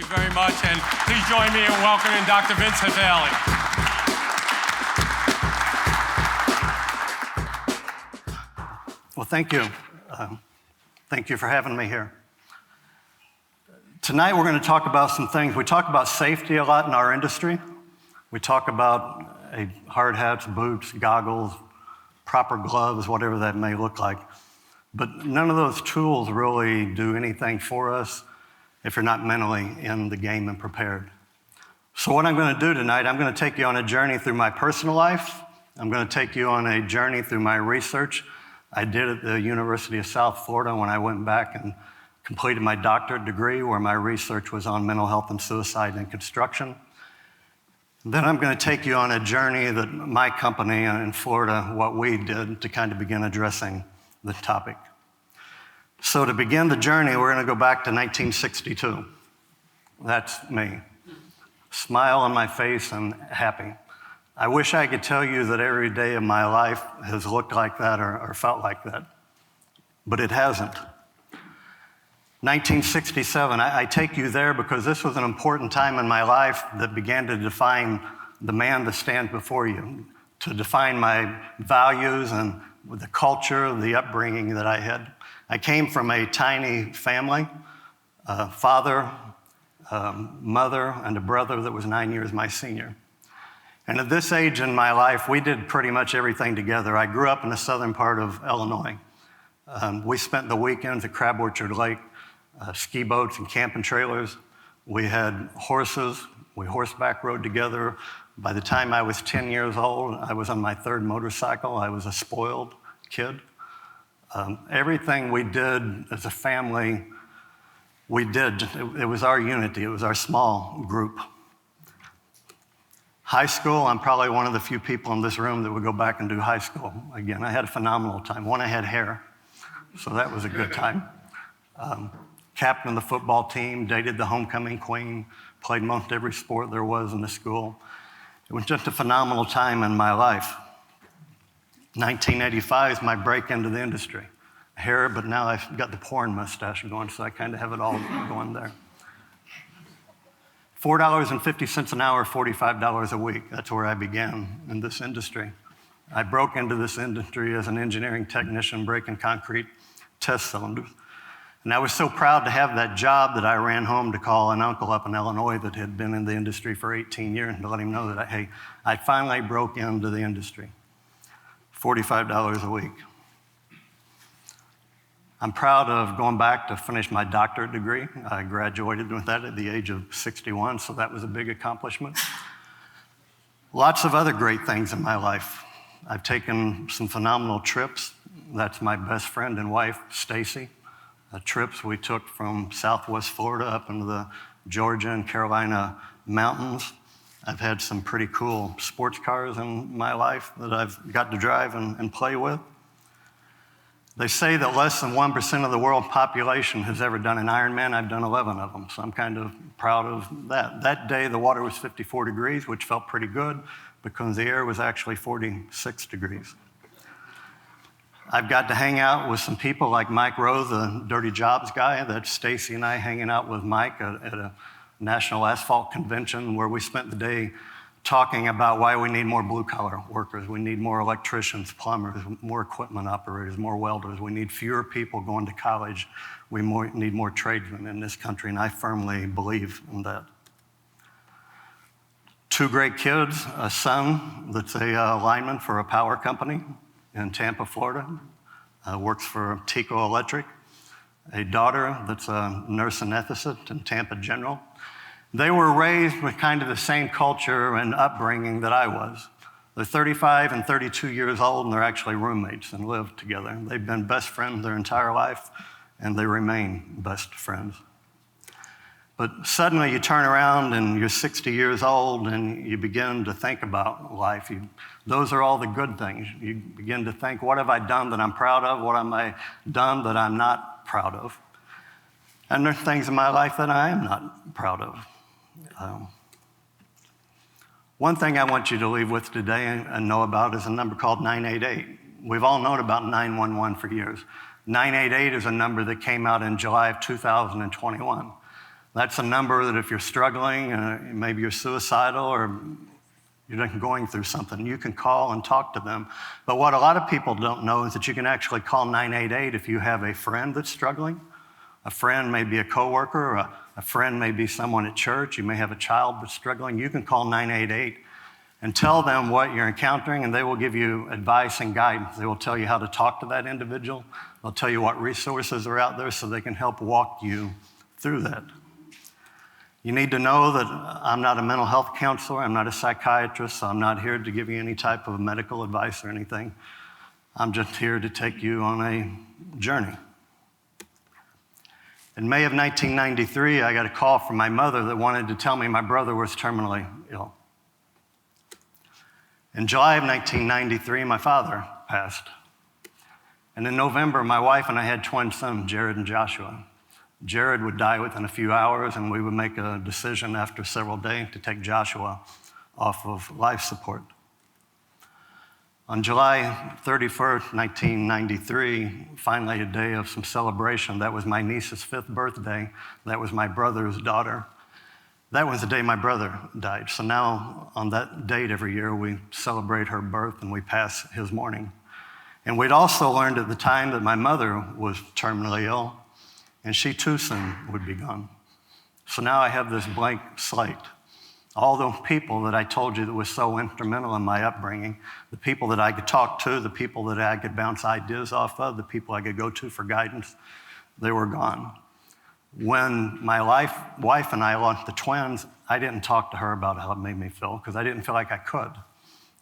you very much, and please join me in welcoming Dr. Vince Hafeli. Well, thank you. Thank you for having me here. Tonight we're going to talk about some things. We talk about safety a lot in our industry. We talk about hard hats, boots, goggles, proper gloves, whatever that may look like. But none of those tools really do anything for us if you're not mentally in the game and prepared. So what I'm going to do tonight, I'm going to take you on a journey through my personal life. I'm going to take you on a journey through my research I did at the University of South Florida when I went back and completed my doctorate degree, where my research was on mental health and suicide in construction. Then I'm going to take you on a journey that my company in Florida, what we did to kind of begin addressing the topic. So to begin the journey, we're going to go back to 1962. That's me. Smile on my face and happy. I wish I could tell you that every day of my life has looked like that or felt like that, but it hasn't. 1967, I take you there because this was an important time in my life that began to define the man that stands before you, to define my values and the culture, the upbringing that I had. I came from a tiny family, father, mother, and a brother that was 9 years my senior. And at this age in my life, we did pretty much everything together. I grew up in the southern part of Illinois. We spent the weekends at Crab Orchard Lake, ski boats and camping trailers. We had horses. We horseback rode together. By the time I was 10 years old, I was on my third motorcycle. I was a spoiled kid. Everything we did as a family, we did. It was our unity. It was our small group. High school, I'm probably one of the few people in this room that would go back and do high school again. I had a phenomenal time. One, I had hair, so that was a good time. Captain of the football team, dated the homecoming queen, played most every sport there was in the school. It was just a phenomenal time in my life. 1985 is my break into the industry. Hair, but now I've got the porn mustache going, so I kind of have it all going there. $4.50 an hour, $45 a week. That's where I began in this industry. I broke into this industry as an engineering technician breaking concrete test cylinders. And I was so proud to have that job that I ran home to call an uncle up in Illinois that had been in the industry for 18 years and to let him know that, I finally broke into the industry. $45 a week. I'm proud of going back to finish my doctorate degree. I graduated with that at the age of 61, so that was a big accomplishment. Lots of other great things in my life. I've taken some phenomenal trips. That's my best friend and wife, Stacy. Trips we took from Southwest Florida up into the Georgia and Carolina mountains. I've had some pretty cool sports cars in my life that I've got to drive and play with. They say that less than 1% of the world population has ever done an Ironman. I've done 11 of them, so I'm kind of proud of that. That day, the water was 54 degrees, which felt pretty good because the air was actually 46 degrees. I've got to hang out with some people like Mike Rowe, the Dirty Jobs guy. That's Stacy and I hanging out with Mike at a national asphalt convention where we spent the day talking about why we need more blue-collar workers. We need more electricians, plumbers, more equipment operators, more welders. We need fewer people going to college. We need more tradesmen in this country, and I firmly believe in that. Two great kids, a son that's a lineman for a power company in Tampa, Florida, works for Tico Electric, a daughter that's a nurse anesthetist in Tampa General. They were raised with kind of the same culture and upbringing that I was. They're 35 and 32 years old, and they're actually roommates and live together. They've been best friends their entire life, and they remain best friends. But suddenly you turn around and you're 60 years old and you begin to think about life. Those are all the good things. You begin to think, what have I done that I'm proud of? What have I done that I'm not proud of? And there's things in my life that I am not proud of. One thing I want you to leave with today and know about is a number called 988. We've all known about 911 for years. 988 is a number that came out in July of 2021. That's a number that if you're struggling, maybe you're suicidal or you're going through something, you can call and talk to them. But what a lot of people don't know is that you can actually call 988 if you have a friend that's struggling. A friend may be a coworker, or a friend may be someone at church. You may have a child that's struggling. You can call 988 and tell them what you're encountering, and they will give you advice and guidance. They will tell you how to talk to that individual. They'll tell you what resources are out there so they can help walk you through that. You need to know that I'm not a mental health counselor. I'm not a psychiatrist, so I'm not here to give you any type of medical advice or anything. I'm just here to take you on a journey. In May of 1993, I got a call from my mother that wanted to tell me my brother was terminally ill. In July of 1993, my father passed. And in November, my wife and I had twin sons, Jared and Joshua. Jared would die within a few hours, and we would make a decision after several days to take Joshua off of life support. On July 31st, 1993, finally a day of some celebration. That was my niece's 5th birthday. That was my brother's daughter. That was the day my brother died. So now on that date every year, we celebrate her birth and we pass his mourning. And we'd also learned at the time that my mother was terminally ill, and she too soon would be gone. So now I have this blank slate. All those people that I told you that was so instrumental in my upbringing, the people that I could talk to, the people that I could bounce ideas off of, the people I could go to for guidance, they were gone. When my wife and I lost the twins, I didn't talk to her about how it made me feel because I didn't feel like I could.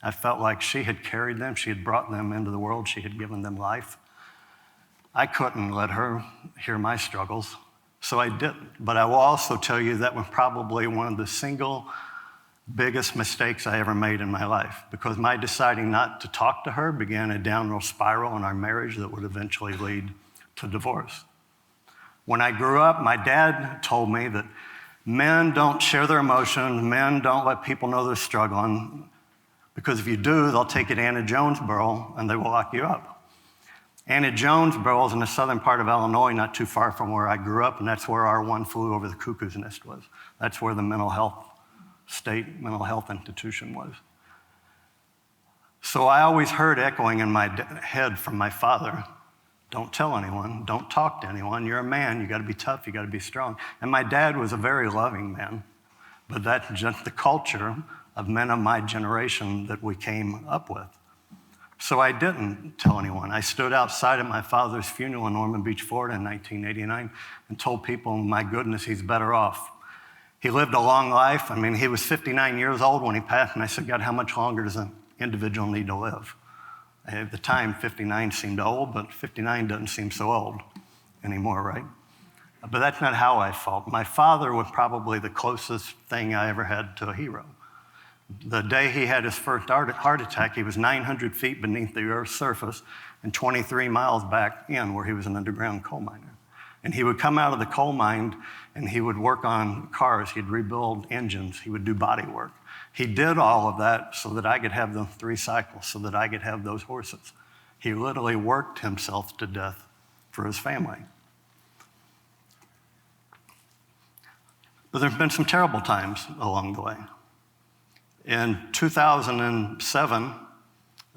I felt like she had carried them, she had brought them into the world, she had given them life. I couldn't let her hear my struggles, so I didn't. But I will also tell you that was probably one of the single biggest mistakes I ever made in my life, because my deciding not to talk to her began a downward spiral in our marriage that would eventually lead to divorce. When I grew up, my dad told me that men don't share their emotions, men don't let people know they're struggling, because if you do, they'll take you to Anna Jonesboro and they will lock you up. Anna Jonesboro is in the southern part of Illinois, not too far from where I grew up, and that's where our One Flew Over the Cuckoo's Nest was. That's where the mental health institution was. So I always heard echoing in my head from my father, don't tell anyone, don't talk to anyone, you're a man, you gotta be tough, you gotta be strong. And my dad was a very loving man, but that's just the culture of men of my generation that we came up with. So I didn't tell anyone. I stood outside at my father's funeral in Norman Beach, Florida in 1989 and told people, my goodness, he's better off. He lived a long life. I mean, he was 59 years old when he passed, and I said, God, how much longer does an individual need to live? At the time, 59 seemed old, but 59 doesn't seem so old anymore, right? But that's not how I felt. My father was probably the closest thing I ever had to a hero. The day he had his first heart attack, he was 900 feet beneath the Earth's surface and 23 miles back in where he was an underground coal miner. And he would come out of the coal mine and he would work on cars. He'd rebuild engines. He would do body work. He did all of that so that I could have those 3 cycles, so that I could have those horses. He literally worked himself to death for his family. But there's been some terrible times along the way. In 2007,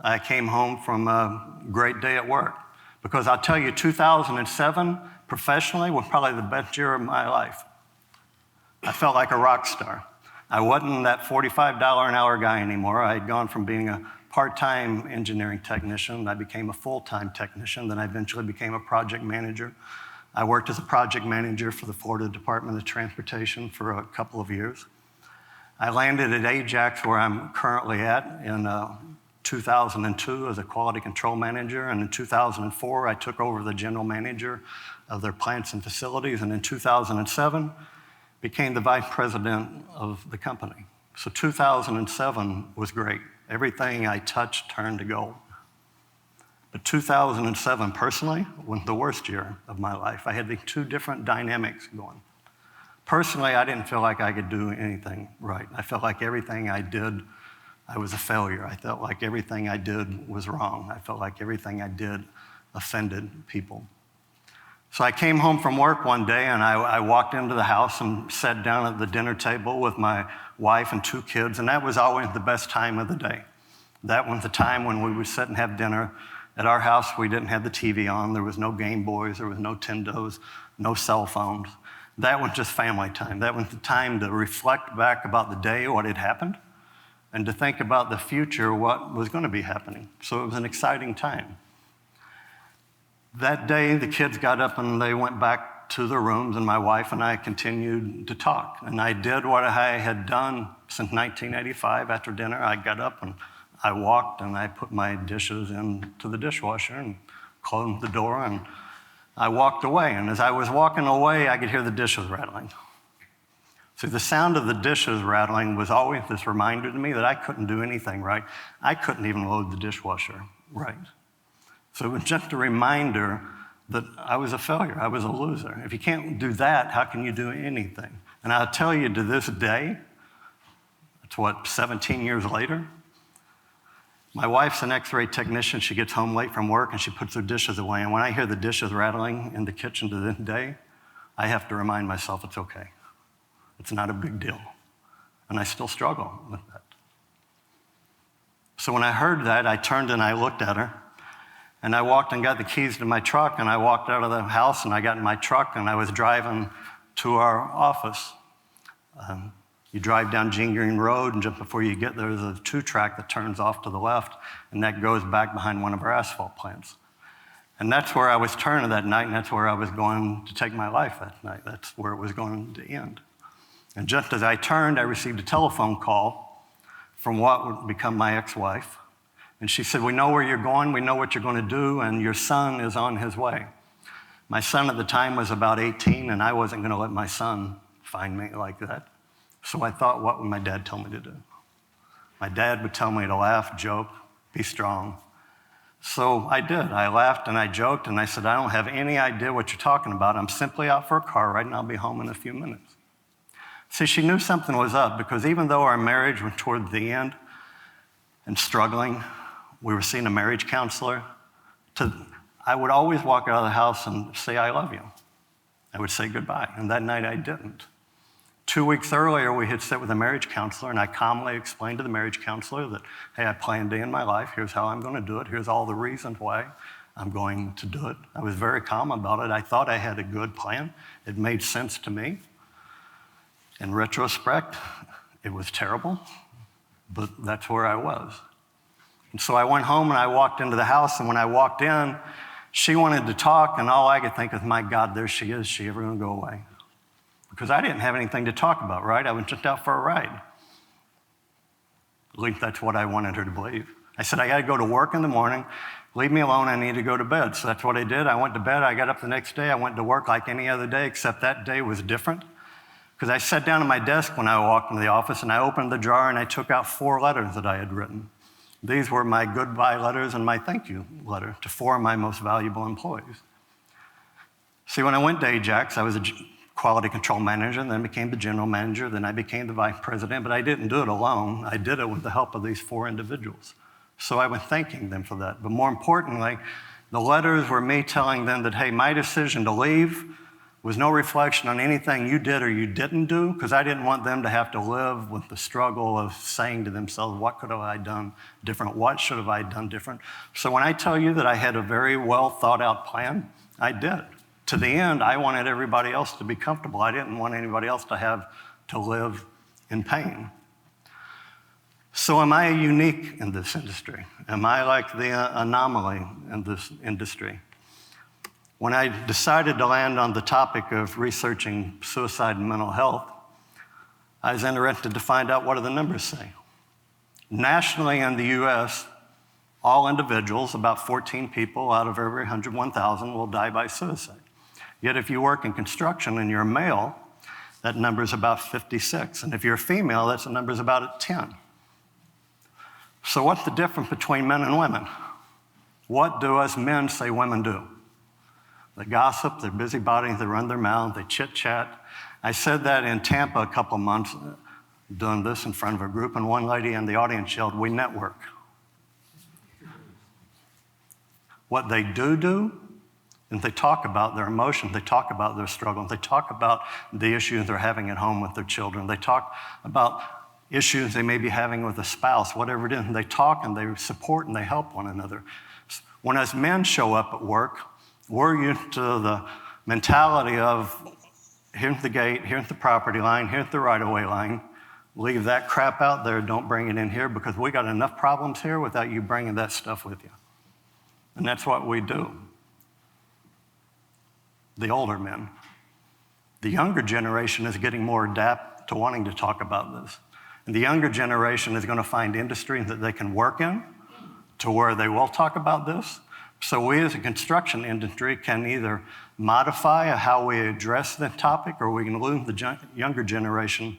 I came home from a great day at work, because I'll tell you, 2007 professionally was probably the best year of my life. I felt like a rock star. I wasn't that $45 an hour guy anymore. I had gone from being a part-time engineering technician, I became a full-time technician, then I eventually became a project manager. I worked as a project manager for the Florida Department of Transportation for a couple of years. I landed at Ajax, where I'm currently at, in 2002 as a quality control manager, and in 2004 I took over the general manager of their plants and facilities, and in 2007 became the vice president of the company. So 2007 was great. Everything I touched turned to gold. But 2007 personally was the worst year of my life. I had the 2 different dynamics going. Personally, I didn't feel like I could do anything right. I felt like everything I did, I was a failure. I felt like everything I did was wrong. I felt like everything I did offended people. So I came home from work one day and I walked into the house and sat down at the dinner table with my wife and 2 kids, and that was always the best time of the day. That was the time when we would sit and have dinner. At our house, we didn't have the TV on. There was no Game Boys, there was no Nintendos, no cell phones. That was just family time. That was the time to reflect back about the day, what had happened, and to think about the future, what was going to be happening. So it was an exciting time. That day, the kids got up and they went back to their rooms, and my wife and I continued to talk. And I did what I had done since 1985. After dinner, I got up and I walked and I put my dishes into the dishwasher and closed the door, and I walked away. And as I was walking away, I could hear the dishes rattling. See, the sound of the dishes rattling was always this reminder to me that I couldn't do anything right. I couldn't even load the dishwasher right. So it was just a reminder that I was a failure, I was a loser. If you can't do that, how can you do anything? And I'll tell you, to this day, it's 17 years later, my wife's an X-ray technician. She gets home late from work and she puts her dishes away. And when I hear the dishes rattling in the kitchen to this day, I have to remind myself it's okay. It's not a big deal. And I still struggle with that. So when I heard that, I turned and I looked at her. And I walked and got the keys to my truck, and I walked out of the house, and I got in my truck, and I was driving to our office. You drive down Jean Green Road, and just before you get there, there's a 2-track that turns off to the left, and that goes back behind one of our asphalt plants. And that's where I was turning that night, and that's where I was going to take my life that night. That's where it was going to end. And just as I turned, I received a telephone call from what would become my ex-wife. And she said, "We know where you're going, we know what you're going to do, and your son is on his way." My son at the time was about 18, and I wasn't going to let my son find me like that. So I thought, what would my dad tell me to do? My dad would tell me to laugh, joke, be strong. So I did. I laughed and I joked, and I said, "I don't have any idea what you're talking about. I'm simply out for a car ride, and I'll be home in a few minutes." See, she knew something was up, because even though our marriage was toward the end and struggling, we were seeing a marriage counselor. I would always walk out of the house and say, "I love you." I would say goodbye, and that night I didn't. 2 weeks earlier, we had sat with a marriage counselor, and I calmly explained to the marriage counselor that, hey, I planned to end my life. Here's how I'm going to do it. Here's all the reasons why I'm going to do it. I was very calm about it. I thought I had a good plan. It made sense to me. In retrospect, it was terrible, but that's where I was. And so I went home and I walked into the house, and when I walked in, she wanted to talk, and all I could think is, my God, there she is. Is she ever going to go away? Because I didn't have anything to talk about, right? I was just out for a ride. At least that's what I wanted her to believe. I said, "I got to go to work in the morning. Leave me alone. I need to go to bed." So that's what I did. I went to bed. I got up the next day. I went to work like any other day, except that day was different. Because I sat down at my desk when I walked into the office, and I opened the drawer, and I took out 4 letters that I had written. These were my goodbye letters and my thank you letter to 4 of my most valuable employees. See, when I went to Ajax, I was a quality control manager, and then became the general manager, then I became the vice president, but I didn't do it alone. I did it with the help of these 4 individuals. So I was thanking them for that. But more importantly, the letters were me telling them that, hey, my decision to leave was no reflection on anything you did or you didn't do, because I didn't want them to have to live with the struggle of saying to themselves, what could have I done different? What should have I done different? So when I tell you that I had a very well thought out plan, I did. To the end, I wanted everybody else to be comfortable. I didn't want anybody else to have to live in pain. So am I unique in this industry? Am I like the anomaly in this industry? When I decided to land on the topic of researching suicide and mental health, I was interested to find out, what do the numbers say? Nationally in the US, all individuals, about 14 people out of every 101,000, will die by suicide. Yet if you work in construction and you're a male, that number is about 56. And if you're a female, that number is about 10. So what's the difference between men and women? What do us men say women do? They gossip, they're busybodies, they run their mouth, they chit-chat. I said that in Tampa a couple months, doing this in front of a group, and one lady in the audience yelled, "We network." What they do And they talk about their emotions, they talk about their struggles, they talk about the issues they're having at home with their children, they talk about issues they may be having with a spouse, whatever it is. And they talk and they support and they help one another. When as men show up at work, we're used to the mentality of here's the gate, here's the property line, here's the right-of-way line. Leave that crap out there, don't bring it in here because we got enough problems here without you bringing that stuff with you. And that's what we do. The older men. The younger generation is getting more adapt to wanting to talk about this. And the younger generation is going to find industry that they can work in to where they will talk about this. So we as a construction industry can either modify how we address the topic or we can lose the younger generation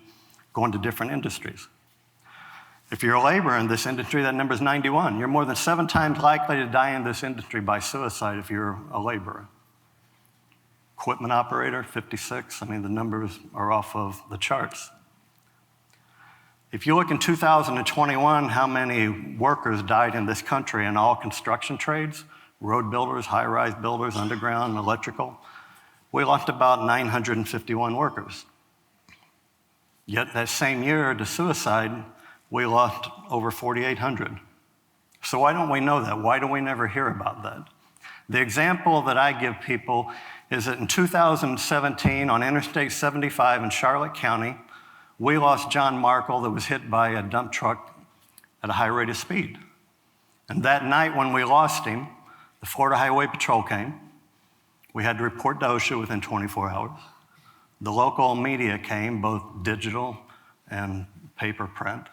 going to different industries. If you're a laborer in this industry, that number is 91. You're more than 7 times likely to die in this industry by suicide if you're a laborer. Equipment operator, 56. I mean, the numbers are off of the charts. If you look in 2021, how many workers died in this country in all construction trades, road builders, high-rise builders, underground, electrical, we lost about 951 workers. Yet that same year to suicide, we lost over 4,800. So why don't we know that? Why do we never hear about that? The example that I give people is that in 2017 on Interstate 75 in Charlotte County, we lost John Markle that was hit by a dump truck at a high rate of speed. And that night when we lost him, the Florida Highway Patrol came. We had to report to OSHA within 24 hours. The local media came, both digital and paper print.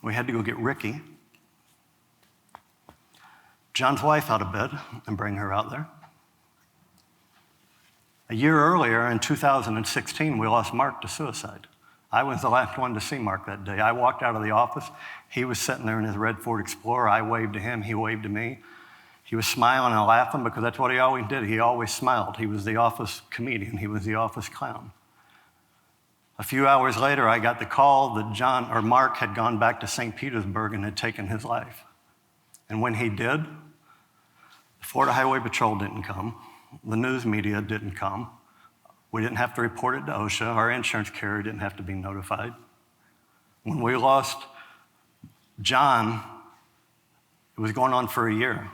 We had to go get Ricky, John's wife, out of bed and bring her out there. A year earlier, in 2016, we lost Mark to suicide. I was the last one to see Mark that day. I walked out of the office. He was sitting there in his red Ford Explorer. I waved to him. He waved to me. He was smiling and laughing because that's what he always did. He always smiled. He was the office comedian. He was the office clown. A few hours later, I got the call that Mark had gone back to St. Petersburg and had taken his life. And when he did, the Florida Highway Patrol didn't come. The news media didn't come. We didn't have to report it to OSHA. Our insurance carrier didn't have to be notified. When we lost John, it was going on for a year.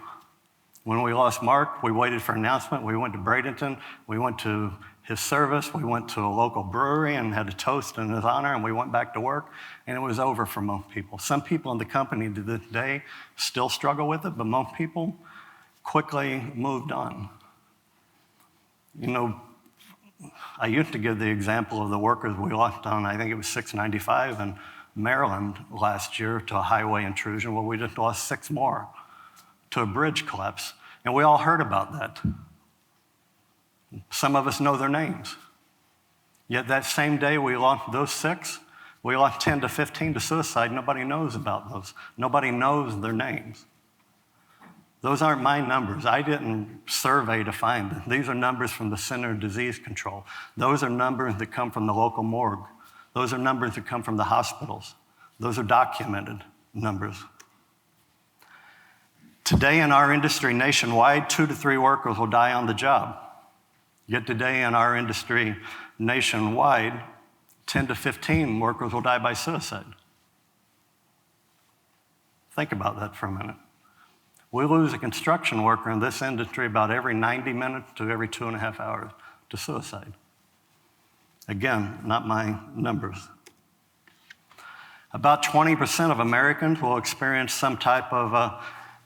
When we lost Mark, we waited for an announcement. We went to Bradenton. We went to his service. We went to a local brewery and had a toast in his honor, and we went back to work, and it was over for most people. Some people in the company to this day still struggle with it, but most people quickly moved on. You know, I used to give the example of the workers we lost on, I think it was 695 in Maryland last year to a highway intrusion. Well, we just lost 6 more to a bridge collapse. And we all heard about that. Some of us know their names. Yet that same day we lost those 6, we lost 10 to 15 to suicide. Nobody knows about those. Nobody knows their names. Those aren't my numbers. I didn't survey to find them. These are numbers from the Center of Disease Control. Those are numbers that come from the local morgue. Those are numbers that come from the hospitals. Those are documented numbers. Today in our industry nationwide, 2 to 3 workers will die on the job. Yet today in our industry nationwide, 10 to 15 workers will die by suicide. Think about that for a minute. We lose a construction worker in this industry about every 90 minutes to every 2.5 hours to suicide. Again, not my numbers. About 20% of Americans will experience some type of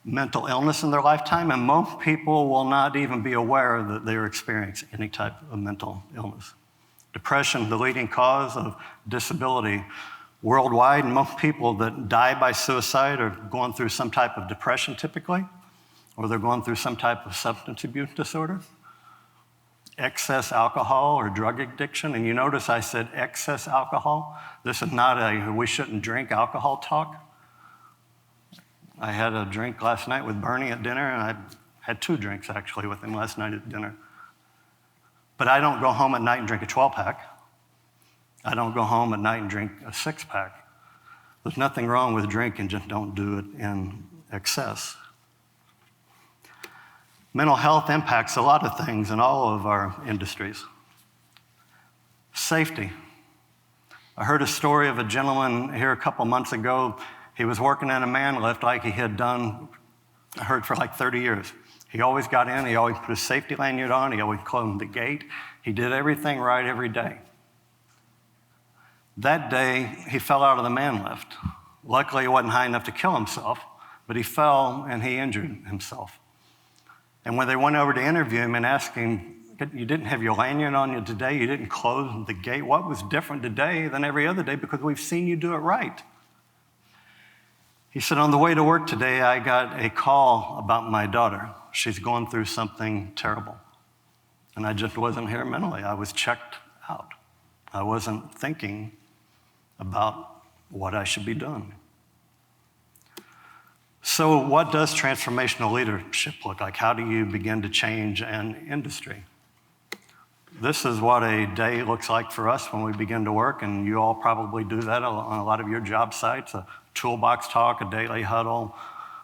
mental illness in their lifetime, and most people will not even be aware that they're experiencing any type of mental illness. Depression, the leading cause of disability worldwide, and most people that die by suicide are going through some type of depression typically, or they're going through some type of substance abuse disorder, excess alcohol or drug addiction. And you notice I said excess alcohol. This is not a we shouldn't drink alcohol talk. I had a drink last night with Bernie at dinner, and I had 2 drinks actually with him last night at dinner. But I don't go home at night and drink a 12-pack. I don't go home at night and drink a 6-pack. There's nothing wrong with drinking, just don't do it in excess. Mental health impacts a lot of things in all of our industries. Safety. I heard a story of a gentleman here a couple months ago. He was working in a man lift like he had done, I heard, for like 30 years. He always got in, he always put a safety lanyard on, he always closed the gate. He did everything right every day. That day, he fell out of the man lift. Luckily, he wasn't high enough to kill himself, but he fell and he injured himself. And when they went over to interview him and asked him, you didn't have your lanyard on you today, you didn't close the gate, what was different today than every other day? Because we've seen you do it right. He said, on the way to work today, I got a call about my daughter. She's going through something terrible. And I just wasn't here mentally. I was checked out. I wasn't thinking about what I should be doing. So what does transformational leadership look like? How do you begin to change an industry? This is what a day looks like for us when we begin to work, and you all probably do that on a lot of your job sites, a toolbox talk, a daily huddle,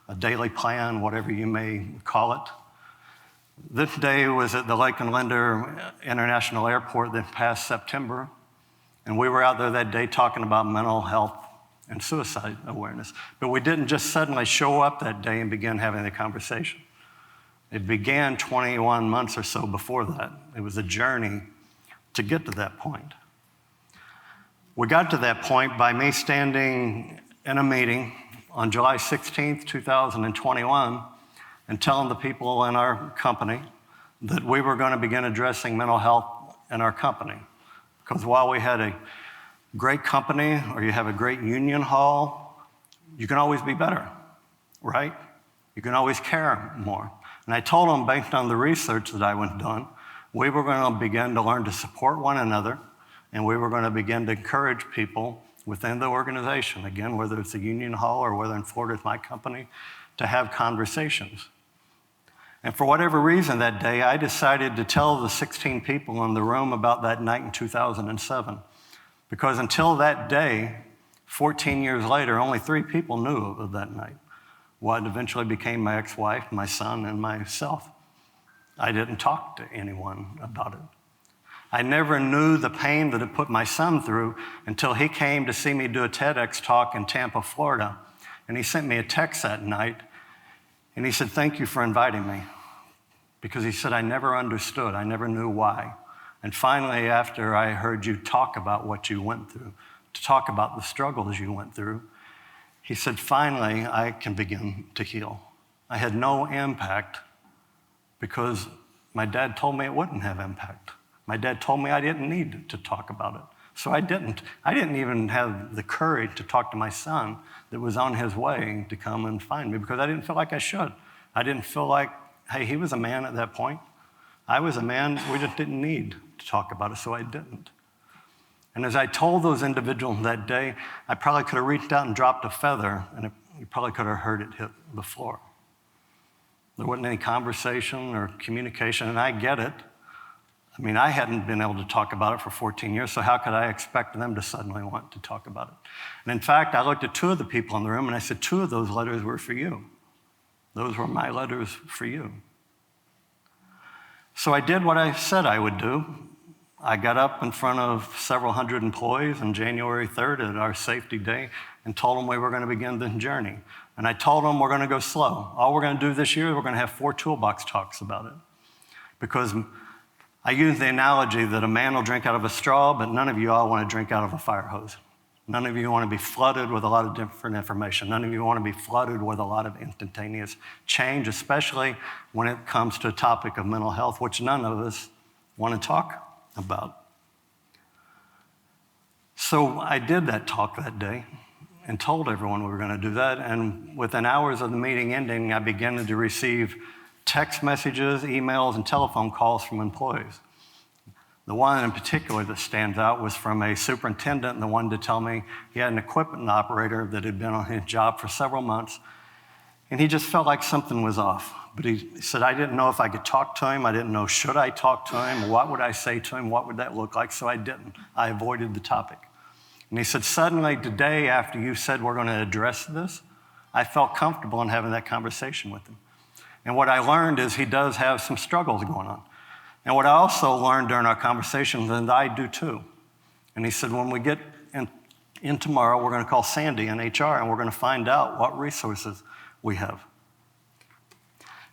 a daily plan, whatever you may call it. This day was at the Lake and Linder International Airport this past September, and we were out there that day talking about mental health and suicide awareness. But we didn't just suddenly show up that day and begin having the conversation. It began 21 months or so before that. It was a journey to get to that point. We got to that point by me standing in a meeting on July 16th, 2021, and telling the people in our company that we were going to begin addressing mental health in our company. Because while we had a great company or you have a great union hall, you can always be better, right? You can always care more. And I told them, based on the research that I went done, we were going to begin to learn to support one another, and we were going to begin to encourage people within the organization, again, whether it's a union hall or whether in Florida it's my company, to have conversations. And for whatever reason that day, I decided to tell the 16 people in the room about that night in 2007. Because until that day, 14 years later, only 3 people knew of that night. What eventually became my ex-wife, my son, and myself. I didn't talk to anyone about it. I never knew the pain that it put my son through until he came to see me do a TEDx talk in Tampa, Florida. And he sent me a text that night, and he said, thank you for inviting me. Because he said, I never understood, I never knew why. And finally, after I heard you talk about what you went through, to talk about the struggles you went through, he said, finally, I can begin to heal. I had no impact because my dad told me it wouldn't have impact. My dad told me I didn't need to talk about it. So I didn't. I didn't even have the courage to talk to my son that was on his way to come and find me because I didn't feel like I should. I didn't feel like, hey, he was a man at that point. I was a man, we just didn't need to talk about it, so I didn't. And as I told those individuals that day, I probably could have reached out and dropped a feather, and you probably could have heard it hit the floor. There wasn't any conversation or communication, and I get it. I mean, I hadn't been able to talk about it for 14 years, so how could I expect them to suddenly want to talk about it? And in fact, I looked at 2 of the people in the room, and I said, 2 of those letters were for you. Those were my letters for you. So I did what I said I would do. I got up in front of several hundred employees on January 3rd at our safety day and told them we were going to begin the journey. And I told them we're going to go slow. All we're going to do this year is we're going to have 4 toolbox talks about it. Because I use the analogy that a man will drink out of a straw, but none of you all want to drink out of a fire hose. None of you want to be flooded with a lot of different information. None of you want to be flooded with a lot of instantaneous change, especially when it comes to a topic of mental health, which none of us want to talk about. So I did that talk that day and told everyone we were going to do that. And within hours of the meeting ending, I began to receive text messages, emails, and telephone calls from employees. The one in particular that stands out was from a superintendent and the one to tell me he had an equipment operator that had been on his job for several months, and he just felt like something was off. But he said, I didn't know if I could talk to him. I didn't know, should I talk to him? What would I say to him? What would that look like? So I didn't. I avoided the topic. And he said, suddenly today, after you said we're going to address this, I felt comfortable in having that conversation with him. And what I learned is he does have some struggles going on. And what I also learned during our conversations, and I do too, and he said, when we get in tomorrow, we're going to call Sandy in HR, and we're going to find out what resources we have.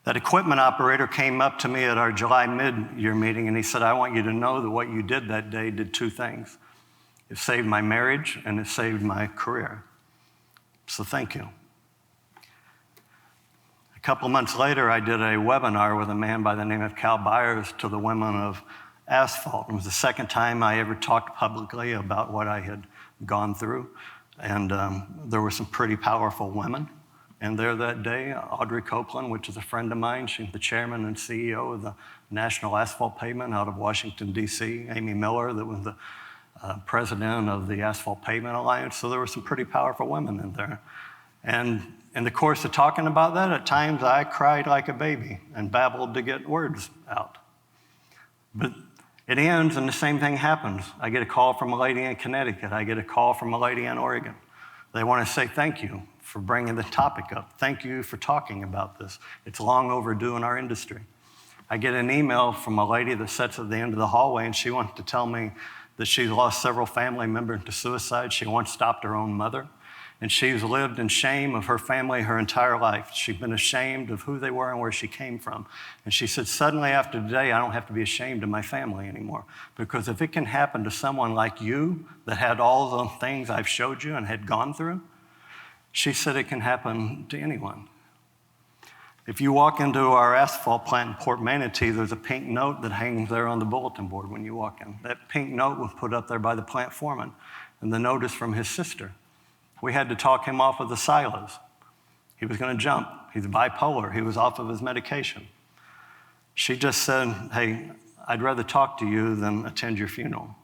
That equipment operator came up to me at our July mid-year meeting, and he said, I want you to know that what you did that day did two things. It saved my marriage, and it saved my career. So thank you. A couple months later, I did a webinar with a man by the name of Cal Byers to the women of Asphalt. It was the second time I ever talked publicly about what I had gone through, and there were some pretty powerful women. And there that day, Audrey Copeland, which is a friend of mine, she's the chairman and CEO of the National Asphalt Pavement out of Washington, D.C. Amy Miller, that was the president of the Asphalt Pavement Alliance. So there were some pretty powerful women in there. And in the course of talking about that, at times I cried like a baby and babbled to get words out. But it ends and the same thing happens. I get a call from a lady in Connecticut. I get a call from a lady in Oregon. They want to say thank you for bringing the topic up. Thank you for talking about this. It's long overdue in our industry. I get an email from a lady that sits at the end of the hallway, and she wants to tell me that she's lost several family members to suicide. She once stopped her own mother, and she's lived in shame of her family her entire life. She's been ashamed of who they were and where she came from. And she said, suddenly after today, I don't have to be ashamed of my family anymore. Because if it can happen to someone like you that had all the things I've showed you and had gone through, she said it can happen to anyone. If you walk into our asphalt plant in Port Manatee, there's a pink note that hangs there on the bulletin board when you walk in. That pink note was put up there by the plant foreman, and the note is from his sister. We had to talk him off of the silos. He was going to jump. He's bipolar. He was off of his medication. She just said, hey, I'd rather talk to you than attend your funeral.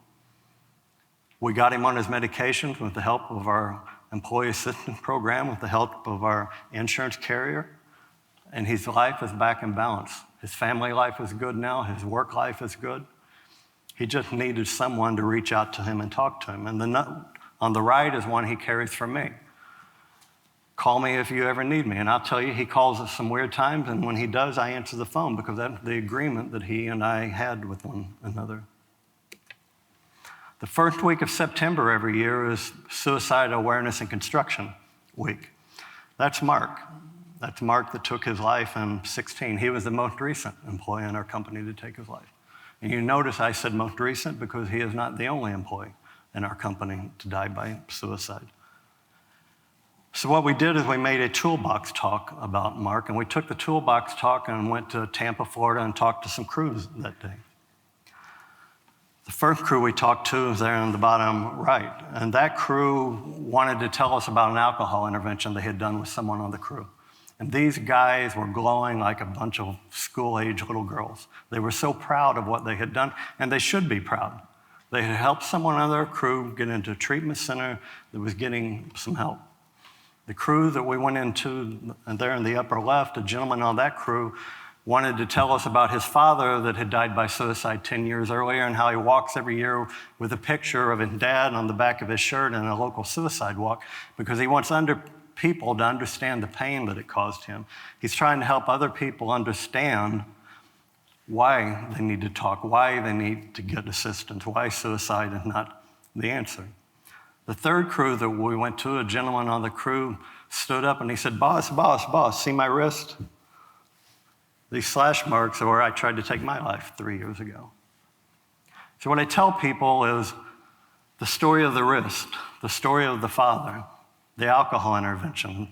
We got him on his medications with the help of our employee assistance program, with the help of our insurance carrier, and his life is back in balance. His family life is good now. His work life is good. He just needed someone to reach out to him and talk to him. And the note on the right is one he carries from me. Call me if you ever need me. And I'll tell you, he calls us some weird times, and when he does, I answer the phone because that's the agreement that he and I had with one another. The first week of September every year is Suicide Awareness and Construction Week. That's Mark. That's Mark that took his life in 16. He was the most recent employee in our company to take his life. And you notice I said most recent because he is not the only employee in our company to die by suicide. So what we did is we made a toolbox talk about Mark, and we took the toolbox talk and went to Tampa, Florida, and talked to some crews that day. The first crew we talked to is there on the bottom right, and that crew wanted to tell us about an alcohol intervention they had done with someone on the crew. And these guys were glowing like a bunch of school-age little girls. They were so proud of what they had done, and they should be proud. They had helped someone on their crew get into a treatment center that was getting some help. The crew that we went into, and there in the upper left, a gentleman on that crew wanted to tell us about his father that had died by suicide 10 years earlier and how he walks every year with a picture of his dad on the back of his shirt in a local suicide walk because he wants people to understand the pain that it caused him. He's trying to help other people understand why they need to talk, why they need to get assistance, why suicide is not the answer. The third crew that we went to, a gentleman on the crew stood up and he said, boss, see my wrist? These slash marks are where I tried to take my life 3 years ago. So what I tell people is the story of the wrist, the story of the father, the alcohol intervention,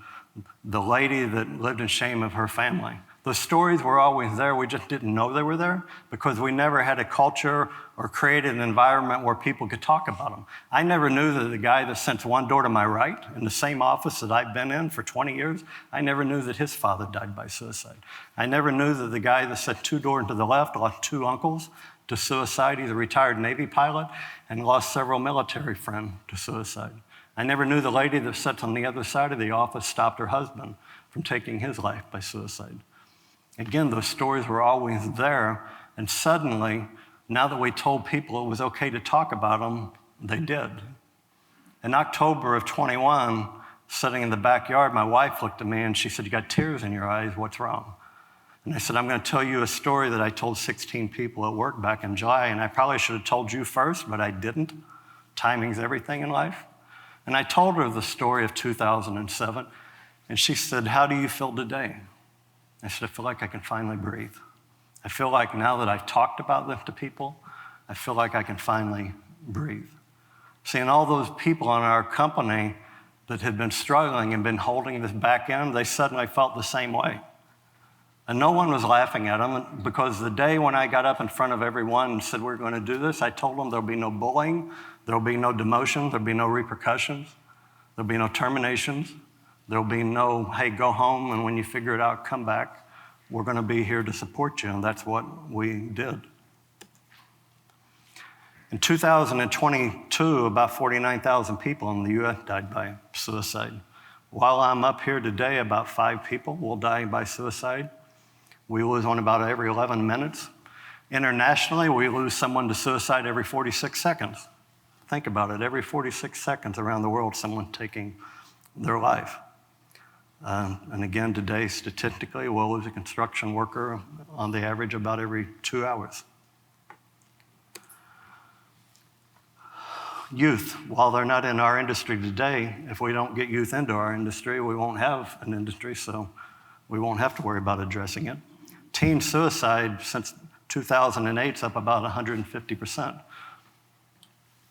the lady that lived in shame of her family. The stories were always there. We just didn't know they were there because we never had a culture or created an environment where people could talk about them. I never knew that the guy that sits one door to my right in the same office that I've been in for 20 years, I never knew that his father died by suicide. I never knew that the guy that sat two doors to the left lost two uncles to suicide. He's a retired Navy pilot and lost several military friends to suicide. I never knew the lady that sits on the other side of the office stopped her husband from taking his life by suicide. Again, those stories were always there, and suddenly, now that we told people it was okay to talk about them, they did. In October of 21, sitting in the backyard, my wife looked at me and she said, "You got tears in your eyes, what's wrong?" And I said, I'm going to tell you a story that I told 16 people at work back in July, and I probably should have told you first, but I didn't. Timing's everything in life. And I told her the story of 2007, and she said, how do you feel today? I said, I feel like I can finally breathe. I feel like now that I've talked about them to people, I feel like I can finally breathe. Seeing all those people in our company that had been struggling and been holding this back end, they suddenly felt the same way. And no one was laughing at them, because the day when I got up in front of everyone and said we're going to do this, I told them there'll be no bullying, there'll be no demotion, there'll be no repercussions, there'll be no terminations, there'll be no, hey, go home, and when you figure it out, come back. We're going to be here to support you, and that's what we did. In 2022, about 49,000 people in the U.S. died by suicide. While I'm up here today, about 5 people will die by suicide. We lose one about every 11 minutes. Internationally, we lose someone to suicide every 46 seconds. Think about it, every 46 seconds around the world, someone taking their life. And again, today, statistically, we'll lose a construction worker on the average about every 2 hours. Youth, while they're not in our industry today, if we don't get youth into our industry, we won't have an industry, so we won't have to worry about addressing it. Teen suicide since 2008 is up about 150%. A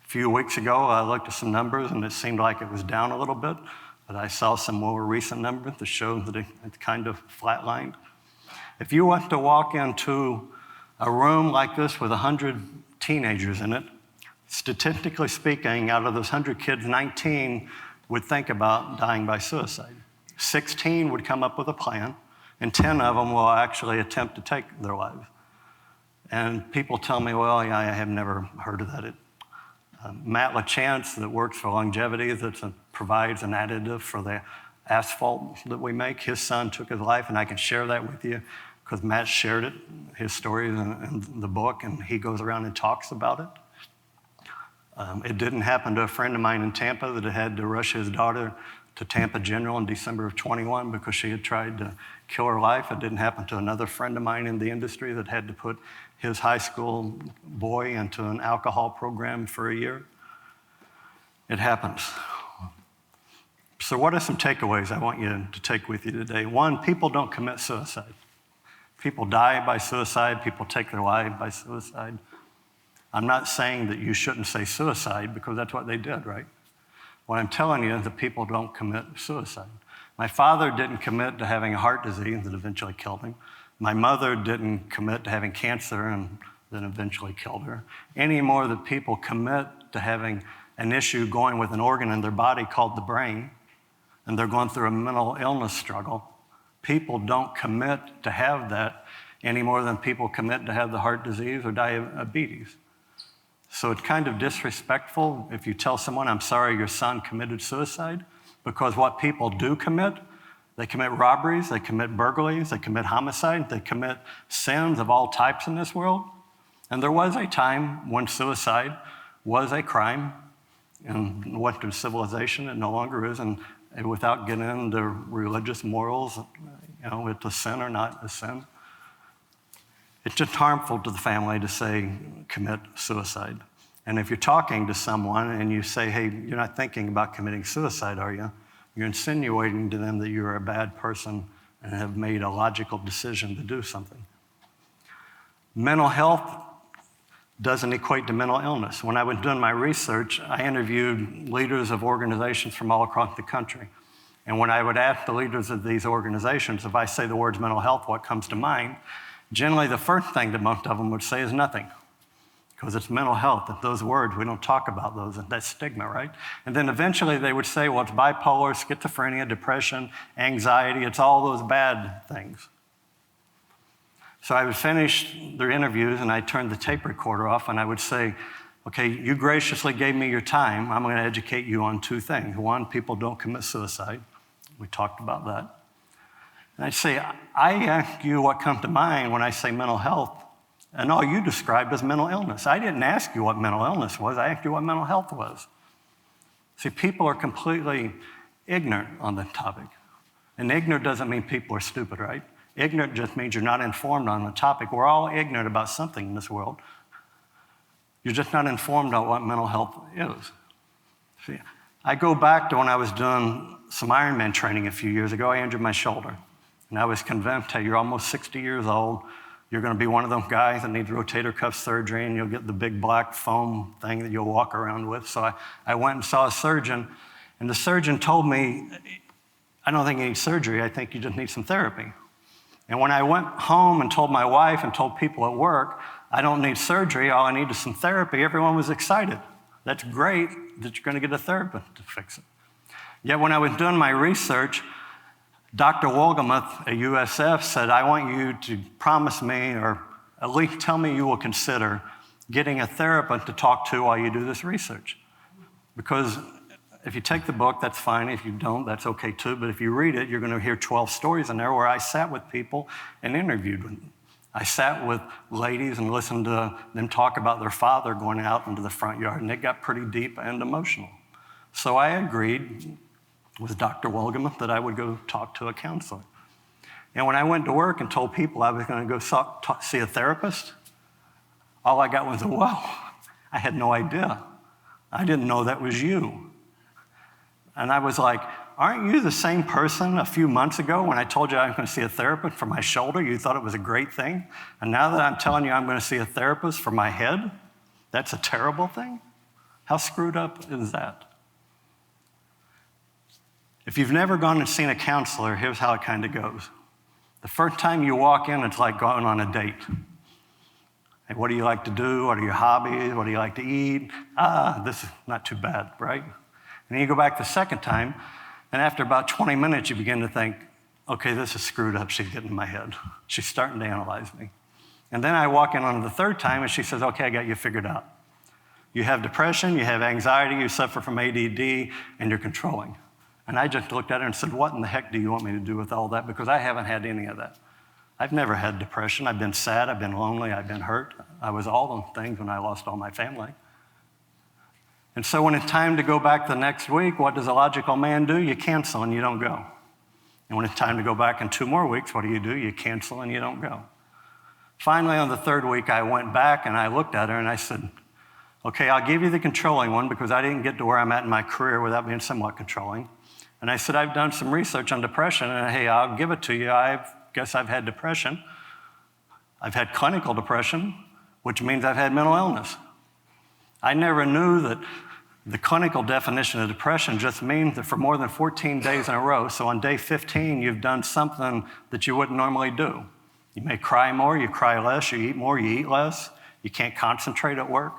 few weeks ago, I looked at some numbers, and it seemed like it was down a little bit, but I saw some more recent numbers that showed that it's kind of flatlined. If you want to walk into a room like this with 100 teenagers in it, statistically speaking, out of those 100 kids, 19 would think about dying by suicide. 16 would come up with a plan, and 10 of them will actually attempt to take their lives. And people tell me, well, yeah, I have never heard of that. Matt LaChance, that works for longevity, that provides an additive for the asphalt that we make, his son took his life, and I can share that with you because Matt shared it, his story in the book, and he goes around and talks about it. It didn't happen to a friend of mine in Tampa that had to rush his daughter to Tampa General in December of 21 because she had tried to kill her life. It didn't happen to another friend of mine in the industry that had to put his high school boy into an alcohol program for a year. It happens. So what are some takeaways I want you to take with you today? One, people don't commit suicide. People die by suicide. People take their life by suicide. I'm not saying that you shouldn't say suicide because that's what they did, right? What I'm telling you is that people don't commit suicide. My father didn't commit to having a heart disease that eventually killed him. My mother didn't commit to having cancer and then eventually killed her. Any more that people commit to having an issue going with an organ in their body called the brain, and they're going through a mental illness struggle. People don't commit to have that any more than people commit to have the heart disease or diabetes. So it's kind of disrespectful if you tell someone, I'm sorry your son committed suicide, because what people do commit, they commit robberies, they commit burglaries, they commit homicide, they commit sins of all types in this world. And there was a time when suicide was a crime in Western civilization. It no longer is, and without getting into religious morals, it's a sin or not a sin. It's just harmful to the family to say, commit suicide. And if you're talking to someone and you say, hey, you're not thinking about committing suicide, are you? You're insinuating to them that you're a bad person and have made a logical decision to do something. Mental health doesn't equate to mental illness. When I was doing my research, I interviewed leaders of organizations from all across the country. And when I would ask the leaders of these organizations, if I say the words mental health, what comes to mind? Generally, the first thing that most of them would say is nothing, because it's mental health. If those words, we don't talk about those, and that's stigma, right? And then eventually they would say, well, it's bipolar, schizophrenia, depression, anxiety, it's all those bad things. So I would finish their interviews, and I'd turn the tape recorder off, and I would say, okay, you graciously gave me your time. I'm going to educate you on 2 things. One, people don't commit suicide. We talked about that. And I'd say, I ask you what comes to mind when I say mental health, and all you described is mental illness. I didn't ask you what mental illness was. I asked you what mental health was. See, people are completely ignorant on the topic. And ignorant doesn't mean people are stupid, right? Ignorant just means you're not informed on a topic. We're all ignorant about something in this world. You're just not informed on what mental health is. See, I go back to when I was doing some Ironman training a few years ago. I injured my shoulder. And I was convinced, hey, you're almost 60 years old. You're going to be one of those guys that needs rotator cuff surgery, and you'll get the big black foam thing that you'll walk around with. So I went and saw a surgeon, and the surgeon told me, I don't think you need surgery. I think you just need some therapy. And when I went home and told my wife and told people at work, I don't need surgery, all I need is some therapy, everyone was excited. That's great that you're going to get a therapist to fix it. Yet when I was doing my research, Dr. Wolgamuth at USF said, I want you to promise me, or at least tell me you will consider getting a therapist to talk to while you do this research. Because if you take the book, that's fine. If you don't, that's okay too. But if you read it, you're going to hear 12 stories in there where I sat with people and interviewed them. I sat with ladies and listened to them talk about their father going out into the front yard, and it got pretty deep and emotional. So I agreed with Dr. Wolgamuth that I would go talk to a counselor. And when I went to work and told people I was going to go see a therapist, all I got was a whoa. I had no idea. I didn't know that was you. And I was like, aren't you the same person a few months ago when I told you I was going to see a therapist for my shoulder? You thought it was a great thing. And now that I'm telling you I'm going to see a therapist for my head, that's a terrible thing? How screwed up is that? If you've never gone and seen a counselor, here's how it kind of goes. The first time you walk in, it's like going on a date. Hey, what do you like to do? What are your hobbies? What do you like to eat? This is not too bad, right? And then you go back the second time, and after about 20 minutes, you begin to think, okay, this is screwed up. She's getting in my head. She's starting to analyze me. And then I walk in on the third time, and she says, okay, I got you figured out. You have depression, you have anxiety, you suffer from ADD, and you're controlling. And I just looked at her and said, what in the heck do you want me to do with all that? Because I haven't had any of that. I've never had depression. I've been sad, I've been lonely, I've been hurt. I was all those things when I lost all my family. And so when it's time to go back the next week, what does a logical man do? You cancel and you don't go. And when it's time to go back in 2 more weeks, what do? You cancel and you don't go. Finally, on the third week, I went back and I looked at her and I said, okay, I'll give you the controlling one because I didn't get to where I'm at in my career without being somewhat controlling. And I said, I've done some research on depression, and hey, I'll give it to you. I guess I've had depression. I've had clinical depression, which means I've had mental illness. I never knew that the clinical definition of depression just means that for more than 14 days in a row, so on day 15, you've done something that you wouldn't normally do. You may cry more, you cry less, you eat more, you eat less, you can't concentrate at work.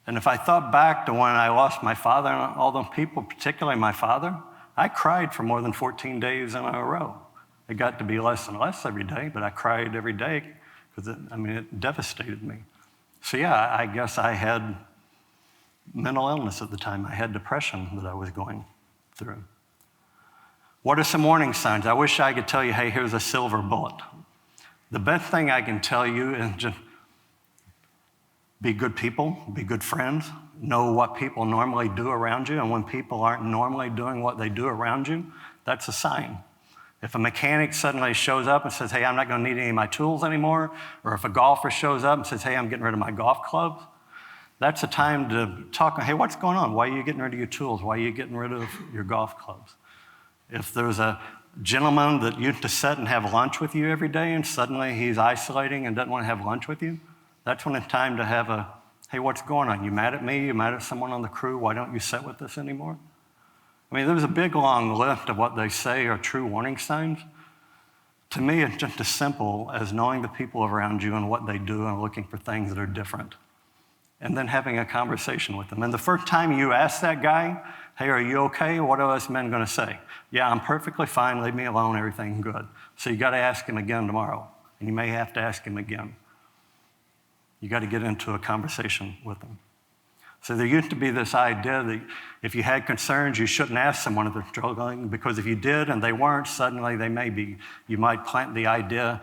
And if I thought back to when I lost my father and all those people, particularly my father, I cried for more than 14 days in a row. It got to be less and less every day, but I cried every day because it devastated me. So yeah, I guess I had mental illness at the time. I had depression that I was going through. What are some warning signs? I wish I could tell you, hey, here's a silver bullet. The best thing I can tell you is just be good people, be good friends, know what people normally do around you, and when people aren't normally doing what they do around you, that's a sign. If a mechanic suddenly shows up and says, hey, I'm not going to need any of my tools anymore, or if a golfer shows up and says, hey, I'm getting rid of my golf clubs, that's a time to talk, hey, what's going on? Why are you getting rid of your tools? Why are you getting rid of your golf clubs? If there's a gentleman that used to sit and have lunch with you every day and suddenly he's isolating and doesn't want to have lunch with you, that's when it's time to have a, hey, what's going on? You mad at me? You mad at someone on the crew? Why don't you sit with us anymore? I mean, there's a big, long list of what they say are true warning signs. To me, it's just as simple as knowing the people around you and what they do and looking for things that are different. And then having a conversation with them. And the first time you ask that guy, hey, are you okay? What are us men going to say? Yeah, I'm perfectly fine. Leave me alone. Everything's good. So you got to ask him again tomorrow. And you may have to ask him again. You got to get into a conversation with them. So there used to be this idea that if you had concerns, you shouldn't ask someone if they're struggling, because if you did and they weren't, suddenly they may be. You might plant the idea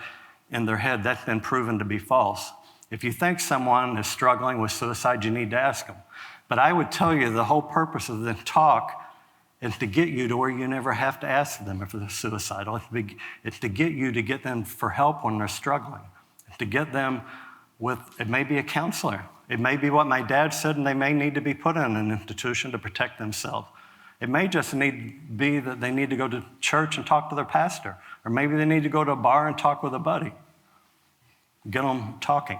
in their head. That's been proven to be false. If you think someone is struggling with suicide, you need to ask them. But I would tell you the whole purpose of the talk It's to get you to where you never have to ask them if they're suicidal. It's to get you to get them for help when they're struggling. It's to get them with, it may be a counselor. It may be what my dad said, and they may need to be put in an institution to protect themselves. It may just be that they need to go to church and talk to their pastor, or maybe they need to go to a bar and talk with a buddy. Get them talking.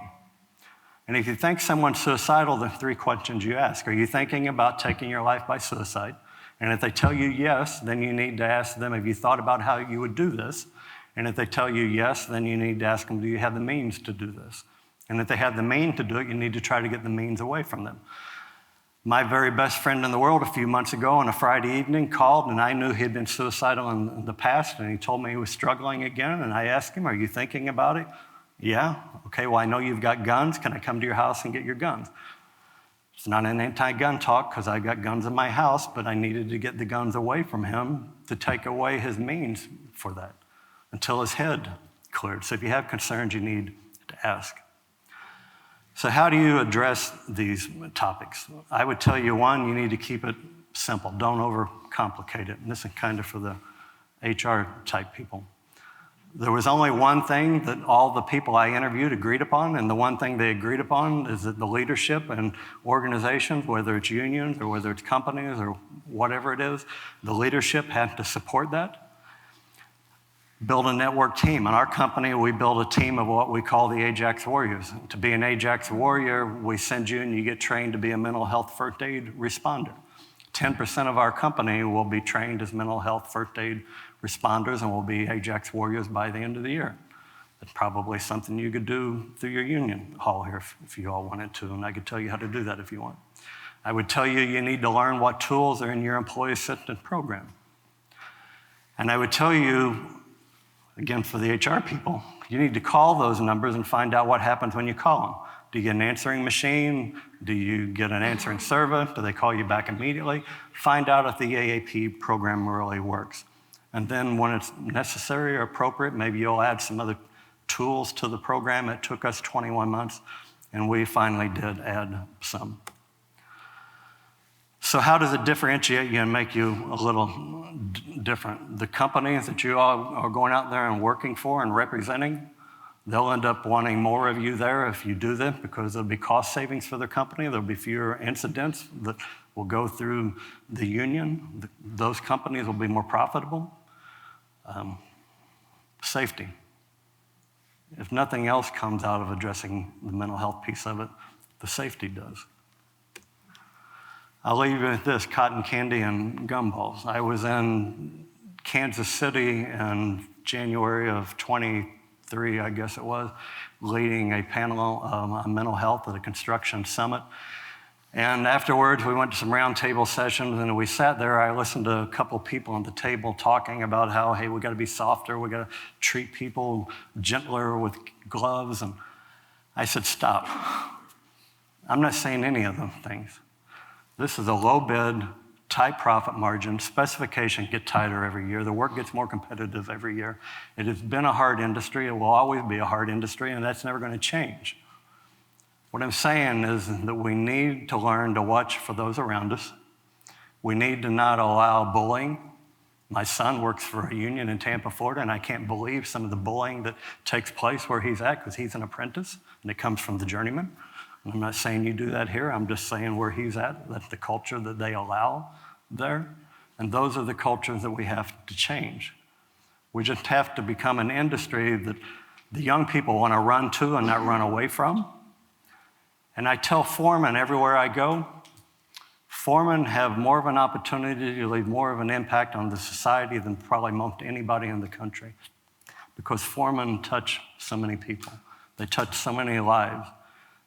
And if you think someone's suicidal, the 3 questions you ask. Are you thinking about taking your life by suicide? And if they tell you yes, then you need to ask them, have you thought about how you would do this? And if they tell you yes, then you need to ask them, do you have the means to do this? And if they have the means to do it, you need to try to get the means away from them. My very best friend in the world a few months ago on a Friday evening called, and I knew he had been suicidal in the past, and he told me he was struggling again, and I asked him, are you thinking about it? Yeah. Okay, well, I know you've got guns. Can I come to your house and get your guns? It's not an anti-gun talk because I got guns in my house, but I needed to get the guns away from him to take away his means for that until his head cleared. So if you have concerns, you need to ask. So how do you address these topics? I would tell you, one, you need to keep it simple. Don't overcomplicate it. And this is kind of for the HR type people. There was only one thing that all the people I interviewed agreed upon, and the one thing they agreed upon is that the leadership and organizations, whether it's unions or whether it's companies or whatever it is, the leadership had to support that. Build a network team. In our company, we build a team of what we call the Ajax Warriors. To be an Ajax Warrior, we send you and you get trained to be a mental health first aid responder. 10% of our company will be trained as mental health first aid responders and will be Ajax Warriors by the end of the year. That's probably something you could do through your union hall here if you all wanted to, and I could tell you how to do that if you want. I would tell you you need to learn what tools are in your employee assistance program. And I would tell you, again, for the HR people, you need to call those numbers and find out what happens when you call them. Do you get an answering machine? Do you get an answering service? Do they call you back immediately? Find out if the AAP program really works. And then when it's necessary or appropriate, maybe you'll add some other tools to the program. It took us 21 months, and we finally did add some. So how does it differentiate you and make you a little different? The companies that you all are going out there and working for and representing, they'll end up wanting more of you there if you do that because there'll be cost savings for their company. There'll be fewer incidents that will go through the union. Those companies will be more profitable. Safety. If nothing else comes out of addressing the mental health piece of it, the safety does. I'll leave you with this, cotton candy and gumballs. I was in Kansas City in January of 23, I guess it was, leading a panel on mental health at a construction summit. And afterwards, we went to some roundtable sessions, and we sat there. I listened to a couple people on the table talking about how, hey, we got to be softer, we got to treat people gentler with gloves. And I said, stop. I'm not saying any of those things. This is a low bid, tight profit margin. Specifications get tighter every year. The work gets more competitive every year. It has been a hard industry. It will always be a hard industry, and that's never going to change. What I'm saying is that we need to learn to watch for those around us. We need to not allow bullying. My son works for a union in Tampa, Florida, and I can't believe some of the bullying that takes place where he's at because he's an apprentice, and it comes from the journeyman. And I'm not saying you do that here. I'm just saying where he's at. That's the culture that they allow there. And those are the cultures that we have to change. We just have to become an industry that the young people want to run to and not run away from. And I tell foremen everywhere I go, foremen have more of an opportunity to leave more of an impact on the society than probably most anybody in the country, because foremen touch so many people. They touch so many lives.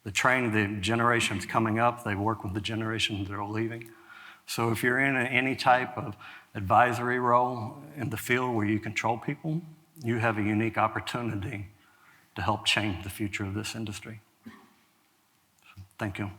They train the generations coming up. They work with the generations that are leaving. So if you're in any type of advisory role in the field where you control people, you have a unique opportunity to help change the future of this industry. Thank you.